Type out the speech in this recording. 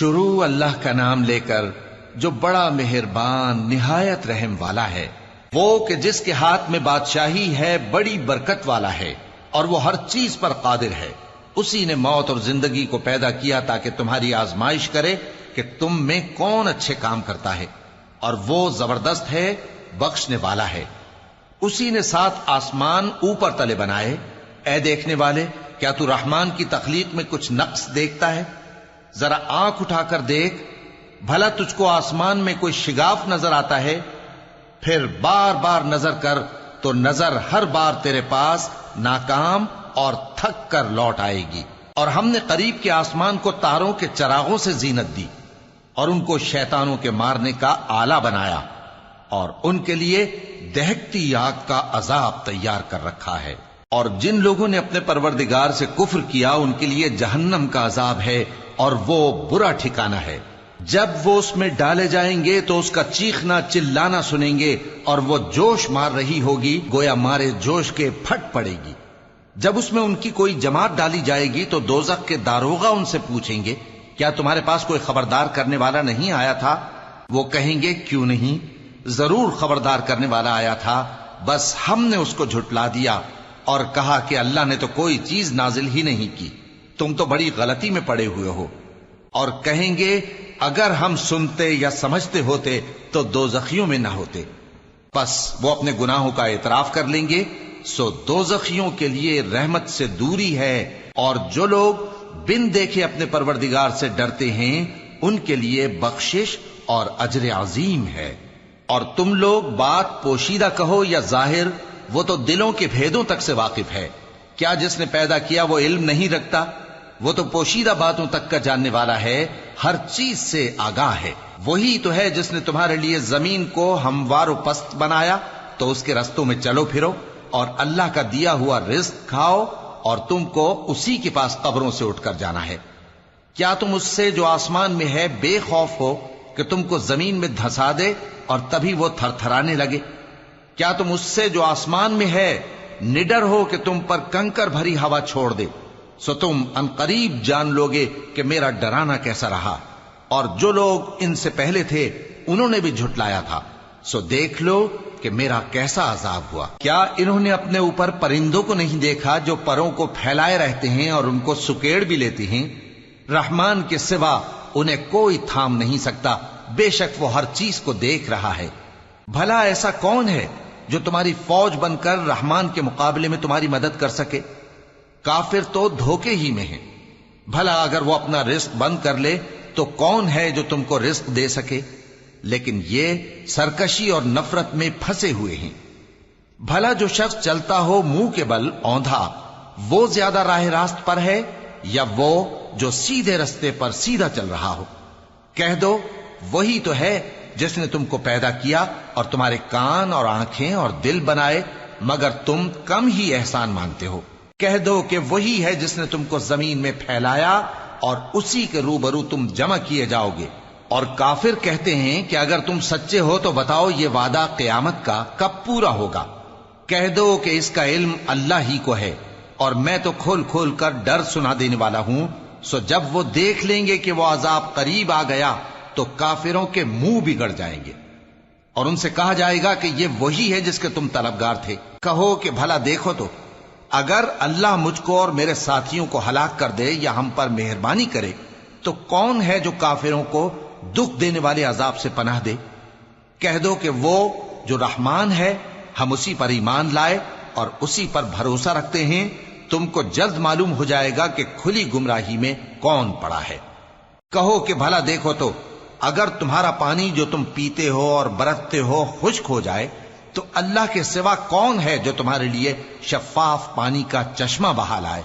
شروع اللہ کا نام لے کر جو بڑا مہربان نہایت رحم والا ہے، وہ کہ جس کے ہاتھ میں بادشاہی ہے، بڑی برکت والا ہے اور وہ ہر چیز پر قادر ہے۔ اسی نے موت اور زندگی کو پیدا کیا تاکہ تمہاری آزمائش کرے کہ تم میں کون اچھے کام کرتا ہے، اور وہ زبردست ہے، بخشنے والا ہے۔ اسی نے 7 آسمان اوپر تلے بنائے۔ اے دیکھنے والے، کیا تو رحمان کی تخلیق میں کچھ نقص دیکھتا ہے؟ ذرا آنکھ اٹھا کر دیکھ، بھلا تجھ کو آسمان میں کوئی شگاف نظر آتا ہے؟ پھر بار بار نظر کر تو نظر ہر بار تیرے پاس ناکام اور تھک کر لوٹ آئے گی۔ اور ہم نے قریب کے آسمان کو تاروں کے چراغوں سے زینت دی اور ان کو شیطانوں کے مارنے کا آلہ بنایا، اور ان کے لیے دہکتی آگ کا عذاب تیار کر رکھا ہے۔ اور جن لوگوں نے اپنے پروردگار سے کفر کیا ان کے لیے جہنم کا عذاب ہے، اور وہ برا ٹھکانہ ہے۔ جب وہ اس میں ڈالے جائیں گے تو اس کا چیخنا چلانا سنیں گے، اور وہ جوش مار رہی ہوگی گویا مارے جوش کے پھٹ پڑے گی۔ جب اس میں ان کی کوئی جماعت ڈالی جائے گی تو دوزخ کے داروغہ ان سے پوچھیں گے، کیا تمہارے پاس کوئی خبردار کرنے والا نہیں آیا تھا؟ وہ کہیں گے، کیوں نہیں، ضرور خبردار کرنے والا آیا تھا، بس ہم نے اس کو جھٹلا دیا اور کہا کہ اللہ نے تو کوئی چیز نازل ہی نہیں کی، تم تو بڑی غلطی میں پڑے ہوئے ہو۔ اور کہیں گے، اگر ہم سنتے یا سمجھتے ہوتے تو دوزخیوں میں نہ ہوتے۔ پس وہ اپنے گناہوں کا اعتراف کر لیں گے، سو دوزخیوں کے لیے رحمت سے دوری ہے، اور جو لوگ بن دیکھے اپنے پروردگار سے ڈرتے ہیں ان کے لیے بخشش اور اجر عظیم ہے۔ اور تم لوگ بات پوشیدہ کہو یا ظاہر، وہ تو دلوں کے بھیدوں تک سے واقف ہے۔ کیا جس نے پیدا کیا وہ علم نہیں رکھتا؟ وہ تو پوشیدہ باتوں تک کا جاننے والا ہے، ہر چیز سے آگاہ ہے۔ وہی تو ہے جس نے تمہارے لیے زمین کو ہموار و پست بنایا تو اس کے رستوں میں چلو پھرو، اور اللہ کا دیا ہوا رزق کھاؤ، اور تم کو اسی کے پاس قبروں سے اٹھ کر جانا ہے۔ کیا تم اس سے جو آسمان میں ہے بے خوف ہو کہ تم کو زمین میں دھسا دے اور تبھی وہ تھر تھرانے لگے؟ کیا تم اس سے جو آسمان میں ہے نڈر ہو کہ تم پر کنکر بھری ہوا چھوڑ دے؟ سو تم ان قریب جان لوگے کہ میرا ڈرانا کیسا رہا۔ اور جو لوگ ان سے پہلے تھے انہوں نے بھی جھٹلایا تھا، سو دیکھ لو کہ میرا کیسا عذاب ہوا۔ کیا انہوں نے اپنے اوپر پرندوں کو نہیں دیکھا جو پروں کو پھیلائے رہتے ہیں اور ان کو سکیڑ بھی لیتے ہیں؟ رحمان کے سوا انہیں کوئی تھام نہیں سکتا، بے شک وہ ہر چیز کو دیکھ رہا ہے۔ بھلا ایسا کون ہے جو تمہاری فوج بن کر رحمان کے مقابلے میں تمہاری مدد کر سکے؟ کافر تو دھوکے ہی میں ہیں۔ بھلا اگر وہ اپنا رزق بند کر لے تو کون ہے جو تم کو رزق دے سکے؟ لیکن یہ سرکشی اور نفرت میں پھنسے ہوئے ہیں۔ بھلا جو شخص چلتا ہو منہ کے بل اوندھا، وہ زیادہ راہ راست پر ہے یا وہ جو سیدھے رستے پر سیدھا چل رہا ہو؟ کہہ دو، وہی تو ہے جس نے تم کو پیدا کیا اور تمہارے کان اور آنکھیں اور دل بنائے، مگر تم کم ہی احسان مانتے ہو۔ کہہ دو کہ وہی ہے جس نے تم کو زمین میں پھیلایا اور اسی کے روبرو تم جمع کیے جاؤ گے۔ اور کافر کہتے ہیں کہ اگر تم سچے ہو تو بتاؤ یہ وعدہ قیامت کا کب پورا ہوگا؟ کہہ دو کہ اس کا علم اللہ ہی کو ہے، اور میں تو کھول کھول کر ڈر سنا دینے والا ہوں۔ سو جب وہ دیکھ لیں گے کہ وہ عذاب قریب آ گیا تو کافروں کے منہ بگڑ جائیں گے، اور ان سے کہا جائے گا کہ یہ وہی ہے جس کے تم طلبگار تھے۔ کہو کہ بھلا دیکھو تو، اگر اللہ مجھ کو اور میرے ساتھیوں کو ہلاک کر دے یا ہم پر مہربانی کرے تو کون ہے جو کافروں کو دکھ دینے والے عذاب سے پناہ دے؟ کہہ دو کہ وہ جو رحمان ہے، ہم اسی پر ایمان لائے اور اسی پر بھروسہ رکھتے ہیں۔ تم کو جلد معلوم ہو جائے گا کہ کھلی گمراہی میں کون پڑا ہے۔ کہو کہ بھلا دیکھو تو، اگر تمہارا پانی جو تم پیتے ہو اور برتتے ہو خشک ہو جائے تو اللہ کے سوا کون ہے جو تمہارے لیے شفاف پانی کا چشمہ بہا لائے؟